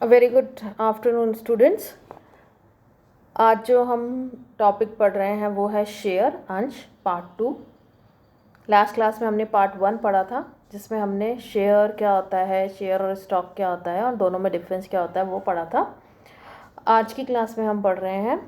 Very good afternoon students. आज जो हम टॉपिक पढ़ रहे हैं वो है शेयर अंश पार्ट 2। लास्ट क्लास में हमने पार्ट 1 पढ़ा था, जिसमें हमने शेयर क्या होता है, शेयर और स्टॉक क्या होता है और दोनों में डिफरेंस क्या होता है वो पढ़ा था। आज की क्लास में हम पढ़ रहे हैं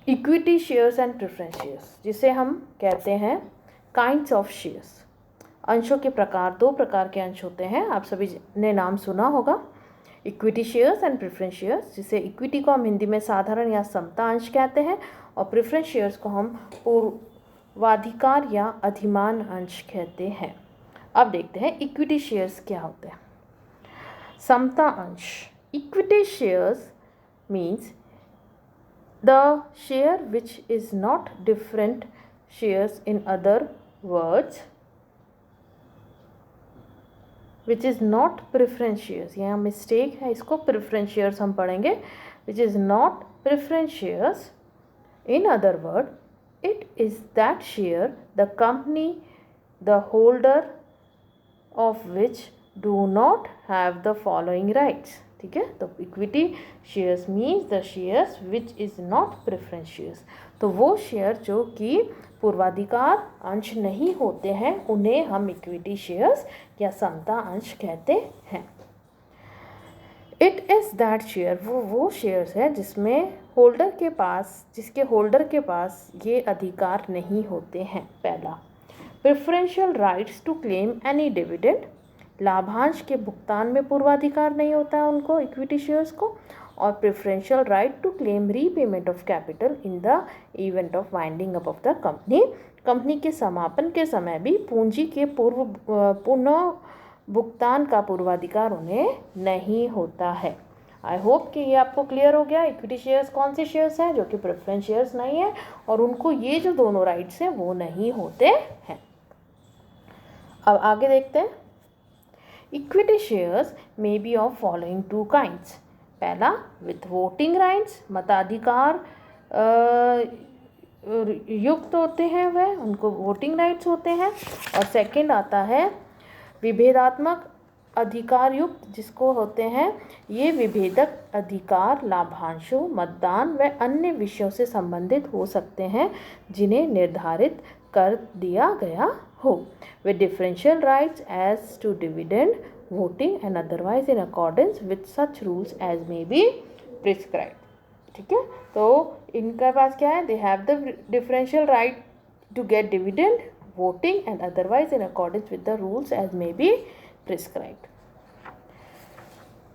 equity shares and preference shares, जिसे हम कहते हैं काइंड्स ऑफ शेयर्स। अंशों के प्रकार, 2 प्रकार के अंश होते हैं, आप सभी ने नाम सुना होगा, equity shares and preference shares. जिसे इक्विटी को हम हिंदी में साधारण या समता अंश कहते हैं और प्रेफरेंस शेयर्स को हम पूर्वाधिकार या अधिमान अंश कहते हैं। अब देखते हैं इक्विटी शेयर्स क्या होते हैं। समता अंश, equity shares means the share which is not different shares, in other words which is not preference shares. यहाँ मिस्टेक है, इसको प्रेफरेंस शेयर्स हम पढ़ेंगे। Which is not preference shares, in other word it is that share the company the holder of which do not have the following rights. ठीक है, तो equity shares means the shares which is not preference shares. तो वो share जो कि पूर्वाधिकार अंश नहीं होते हैं उन्हें हम इक्विटी शेयर्स या समता अंश कहते हैं। इट इज़ दैट शेयर, वो शेयर्स है जिसमें जिसके होल्डर के पास ये अधिकार नहीं होते हैं। पहला, preferential rights to claim any dividend, लाभांश के भुगतान में पूर्वाधिकार नहीं होता है उनको, इक्विटी शेयर्स को। और preferential right to claim repayment of capital in the event of winding up of the company, company के समापन के समय भी पूंजी के पुनः भुगतान का पूर्वाधिकार उन्हें नहीं होता है। आई होप कि ये आपको क्लियर हो गया। इक्विटी शेयर्स कौन से शेयर्स हैं जो कि प्रेफरेंस शेयर्स नहीं है और उनको ये जो दोनों राइट्स हैं वो नहीं होते हैं। अब आगे देखते हैं। Equity shares may be of following 2 kinds. पहला, विथ वोटिंग राइट्स, मताधिकार युक्त होते हैं, वह उनको वोटिंग राइट्स होते हैं। और सेकंड आता है विभेदात्मक अधिकार युक्त, जिसको होते हैं ये विभेदक अधिकार लाभांशों, मतदान व अन्य विषयों से संबंधित हो सकते हैं जिन्हें निर्धारित कर दिया गया हो। With differential rights as to dividend, voting and otherwise in accordance with such rules as may be prescribed। ठीक है, तो इनके पास क्या है, they have the differential right to get dividend, voting and otherwise in accordance with the rules as may be prescribed.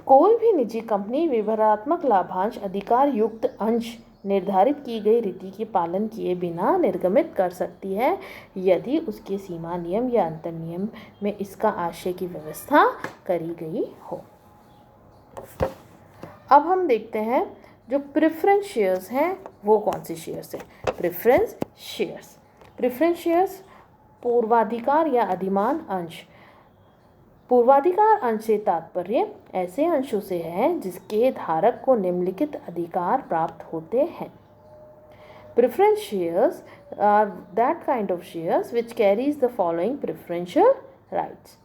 कोई भी निजी कंपनी विभेदात्मक लाभांश अधिकार युक्त अंश निर्धारित की गई रीति के पालन किए बिना निर्गमित कर सकती है यदि उसके सीमा नियम या अंतर नियम में इसका आशय की व्यवस्था करी गई हो। अब हम देखते हैं जो प्रेफरेंस शेयर्स हैं वो कौन से शेयर्स हैं। प्रेफरेंस शेयर्स पूर्वाधिकार या अधिमान अंश। पूर्वाधिकार अंश से तात्पर्य ऐसे अंशों से है जिसके धारक को निम्नलिखित अधिकार प्राप्त होते हैं। Preference shares are that kind of shares which carries the following preferential rights.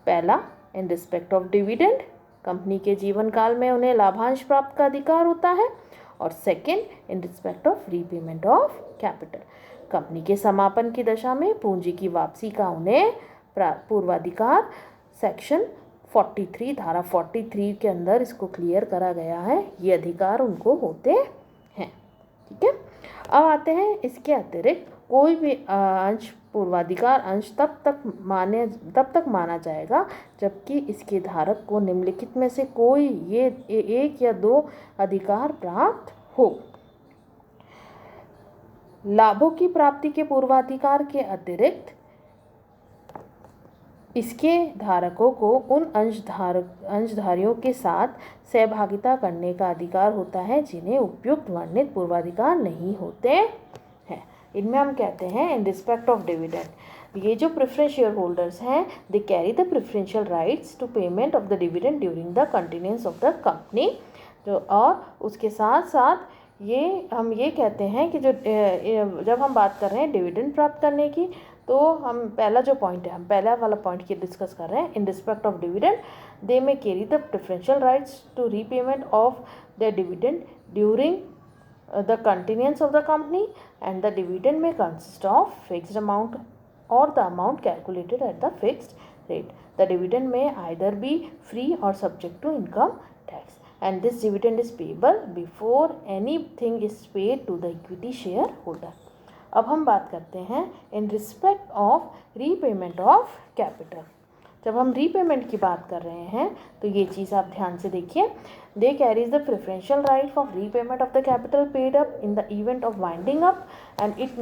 पहला, in respect of dividend, company के जीवन काल में उन्हें लाभांश प्राप्त का अधिकार होता है। और second, in respect of repayment of capital, company के समापन की दशा में पूंजी की वापसी का उन्हें पूर्वाधिकार। सेक्शन 43, धारा 43 के अंदर इसको क्लियर करा गया है, ये अधिकार उनको होते हैं। ठीक है, अब आते हैं इसके अतिरिक्त कोई भी अंश पूर्वाधिकार अंश तब तक माना जाएगा जबकि इसके धारक को निम्नलिखित में से कोई ये 1 या 2 अधिकार प्राप्त हो। लाभों की प्राप्ति के पूर्वाधिकार के अतिरिक्त इसके धारकों को उन अंशधारियों के साथ सहभागिता करने का अधिकार होता है जिन्हें उपयुक्त वर्णित पूर्वाधिकार नहीं होते हैं। इनमें हम कहते हैं इन रिस्पेक्ट ऑफ डिविडेंड, ये जो प्रेफरेंस शेयर होल्डर्स हैं they carry the preferential rights to payment of the dividend during the continuance of the company. जो और उसके साथ साथ हम ये कहते हैं कि जब हम बात कर रहे हैं डिविडेंड प्राप्त करने की, तो हम पहला जो पॉइंट है, हम पहला वाला पॉइंट की डिस्कस कर रहे हैं। In respect of dividend they may carry the preferential rights to repayment of the dividend during the continuance of the company, and the dividend may consist of fixed amount or the amount calculated at the fixed rate. The dividend may either be free or subject to income tax, and this dividend is payable before anything is paid to the equity shareholder. अब हम बात करते हैं in respect of repayment of capital. जब हम repayment की बात कर रहे हैं तो ये चीज़ आप ध्यान से देखिए। They carries the preferential right of repayment of the capital paid up in the event of winding up, and it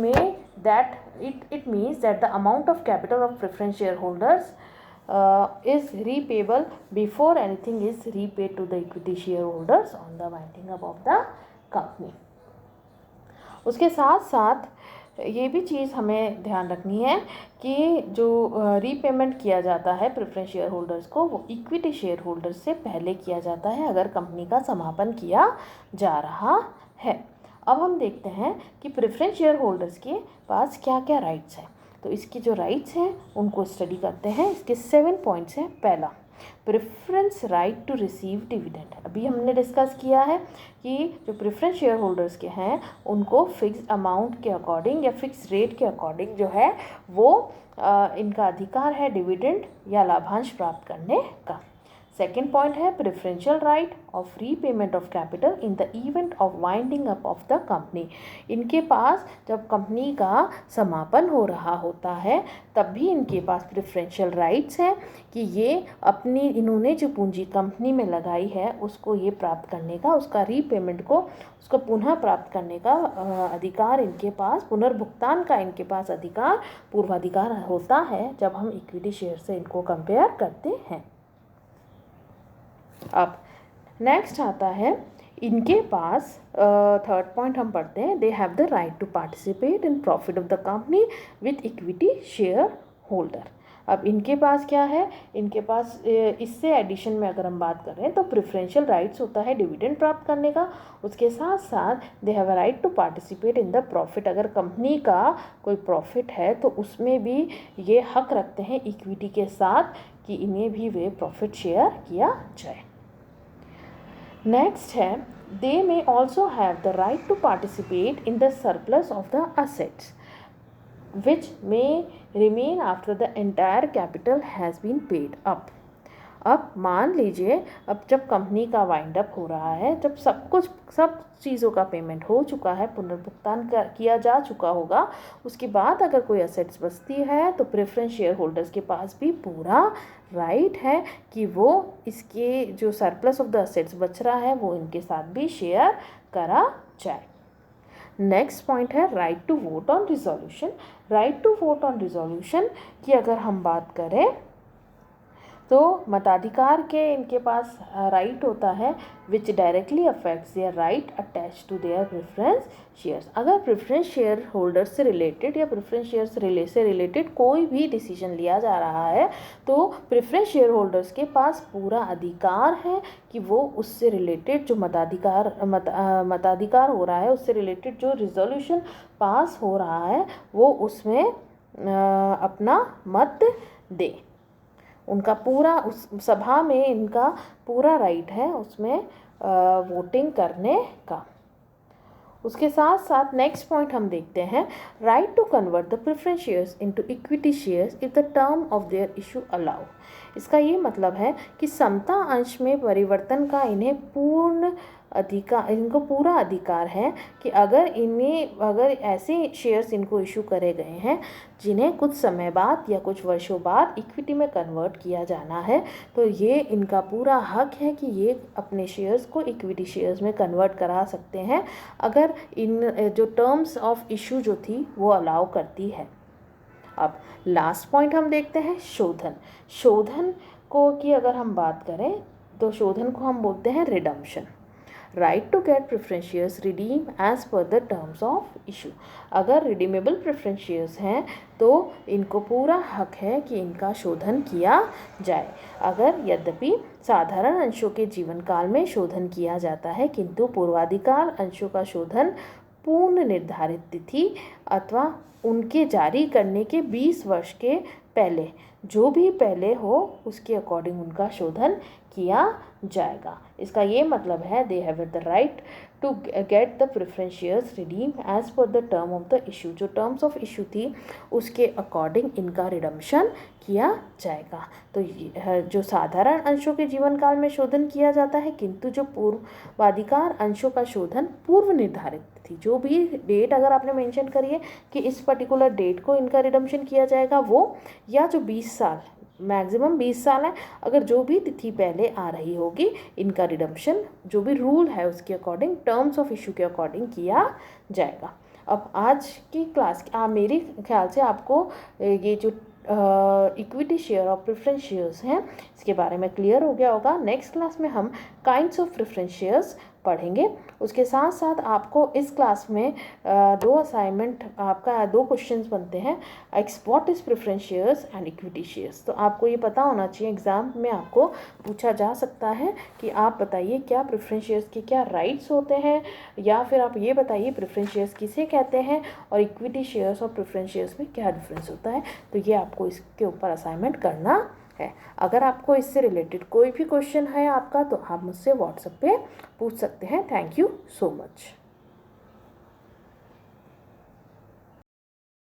means that the amount of capital of preference share holders is repayable before anything is repaid to the equity shareholders on the winding up of the company. उसके साथ साथ ये भी चीज़ हमें ध्यान रखनी है कि जो रीपेमेंट किया जाता है प्रेफरेंस शेयर होल्डर्स को, वो इक्विटी शेयर होल्डर्स से पहले किया जाता है अगर कंपनी का समापन किया जा रहा है। अब हम देखते हैं कि प्रेफरेंस शेयर होल्डर्स के पास क्या क्या राइट्स हैं। तो इसकी जो राइट्स हैं उनको स्टडी करते हैं। इसके 7 पॉइंट्स हैं। पहला, preference right to receive dividend. अभी हमने डिस्कस किया है कि जो प्रेफरेंस शेयर होल्डर्स के हैं उनको फिक्स अमाउंट के अकॉर्डिंग या फिक्स रेट के अकॉर्डिंग जो है वो इनका अधिकार है डिविडेंड या लाभांश प्राप्त करने का। सेकेंड पॉइंट है preferential right of repayment of capital in the event of winding up of the company. इनके पास जब कंपनी का समापन हो रहा होता है तब भी इनके पास प्रेफरेंशियल राइट्स हैं कि ये अपनी इन्होंने जो पूंजी कंपनी में लगाई है उसको ये प्राप्त करने का, उसका रीपेमेंट को उसको पुनः प्राप्त करने का अधिकार इनके पास, पुनर्भुगतान का इनके पास अधिकार, पूर्वाधिकार होता है जब हम इक्विटी शेयर से इनको कंपेयर करते हैं। अब नेक्स्ट आता है इनके पास थर्ड पॉइंट हम पढ़ते हैं, they have the right to participate in profit of the company with equity share holder. अब इनके पास क्या है, इनके पास इससे एडिशन में अगर हम बात कर रहे हैं तो प्रेफरेंशियल राइट्स होता है डिविडेंड प्राप्त करने का। उसके साथ साथ they have a right to participate in the profit. अगर कंपनी का कोई प्रॉफिट है तो उसमें भी ये हक रखते हैं इक्विटी के साथ कि इन्हें भी वे प्रॉफिट शेयर किया जाए। नेक्स्ट है, they may also have the right to participate in the surplus of the assets which may remain after the entire capital has been paid up. अब मान लीजिए अब जब कंपनी का वाइंड अप हो रहा है, जब सब चीज़ों का पेमेंट हो चुका है, पुनर्भुगतान किया जा चुका होगा, उसके बाद अगर कोई असेट्स बचती है तो प्रेफरेंस शेयर होल्डर्स के पास भी पूरा राइट है कि वो इसके जो सरप्लस ऑफ द असेट्स बच रहा है वो इनके साथ भी शेयर करा जाए। नेक्स्ट पॉइंट है right to vote on resolution. Right to vote on resolution की अगर हम बात करें तो मताधिकार के इनके पास राइट होता है which directly affects their right attach to their preference shares. अगर प्रेफरेंस शेयर होल्डर से रिलेटेड या प्रेफरेंस शेयर से रिलेटेड कोई भी डिसीजन लिया जा रहा है तो प्रेफरेंस शेयर होल्डर्स के पास पूरा अधिकार है कि वो उससे रिलेटेड जो मताधिकार हो रहा है, उससे रिलेटेड जो रिजोल्यूशन पास हो रहा है वो उसमें अपना मत दे। उनका पूरा उस सभा में इनका पूरा राइट है उसमें वोटिंग करने का। उसके साथ साथ नेक्स्ट पॉइंट हम देखते हैं, right to convert the preference shares into equity shares if the term of their issue allow. इसका ये मतलब है कि समता अंश में परिवर्तन का इनको पूरा अधिकार है कि अगर ऐसे शेयर्स इनको इशू करे गए हैं जिन्हें कुछ समय बाद या कुछ वर्षों बाद इक्विटी में कन्वर्ट किया जाना है तो ये इनका पूरा हक है कि ये अपने शेयर्स को इक्विटी शेयर्स में कन्वर्ट करा सकते हैं अगर इन जो टर्म्स ऑफ इशू जो थी वो अलाउ करती है। अब लास्ट पॉइंट हम देखते हैं शोधन को की अगर हम बात करें तो शोधन को हम बोलते हैं redemption. Right to get preference shares redeem as per the terms of issue. अगर रिडीमेबल प्रेफरेंस शेयर्स हैं तो इनको पूरा हक है कि इनका शोधन किया जाए। अगर यद्यपि साधारण अंशों के जीवन काल में शोधन किया जाता है किंतु पूर्वाधिकार अंशों का शोधन पूर्ण निर्धारित तिथि अथवा उनके जारी करने के 20 वर्ष के पहले, जो भी पहले हो उसके अकॉर्डिंग उनका शोधन किया जाएगा। इसका ये मतलब है they have the right to get the preference shares redeem as per the term of the issue. जो टर्म्स ऑफ इशू थी उसके अकॉर्डिंग इनका रिडम्पशन किया जाएगा। तो जो साधारण अंशों के जीवन काल में शोधन किया जाता है, किंतु जो पूर्वाधिकार अंशों का शोधन पूर्व निर्धारित थी, जो भी डेट अगर आपने मेंशन करी है कि इस पर्टिकुलर डेट को इनका रिडम्पशन किया जाएगा वो, या जो 20 साल मैक्सिमम 20 साल है, अगर जो भी तिथि पहले आ रही होगी इनका रिडम्पशन जो भी रूल है उसके अकॉर्डिंग टर्म्स ऑफ इशू के अकॉर्डिंग किया जाएगा। अब आज की क्लास मेरे ख्याल से आपको ये जो इक्विटी शेयर और प्रेफरेंस शेयर्स हैं इसके बारे में क्लियर हो गया होगा। नेक्स्ट क्लास में हम काइंड्स ऑफ प्रेफरेंस शेयर्स पढ़ेंगे। उसके साथ साथ आपको इस क्लास में 2 असाइनमेंट, आपका 2 क्वेश्चंस बनते हैं, what is preference shares and equity shares. तो आपको ये पता होना चाहिए, एग्जाम में आपको पूछा जा सकता है कि आप बताइए क्या प्रेफरेंस शेयर्स के क्या राइट्स होते हैं, या फिर आप ये बताइए प्रेफरेंस शेयर्स किसे कहते हैं और इक्विटी शेयर्स और प्रेफरेंस शेयर्स में क्या डिफरेंस होता है। तो ये आपको इसके ऊपर असाइनमेंट करना है। अगर आपको इससे रिलेटेड कोई भी क्वेश्चन है आपका तो आप मुझसे व्हाट्सएप पे पूछ सकते हैं। Thank you so much.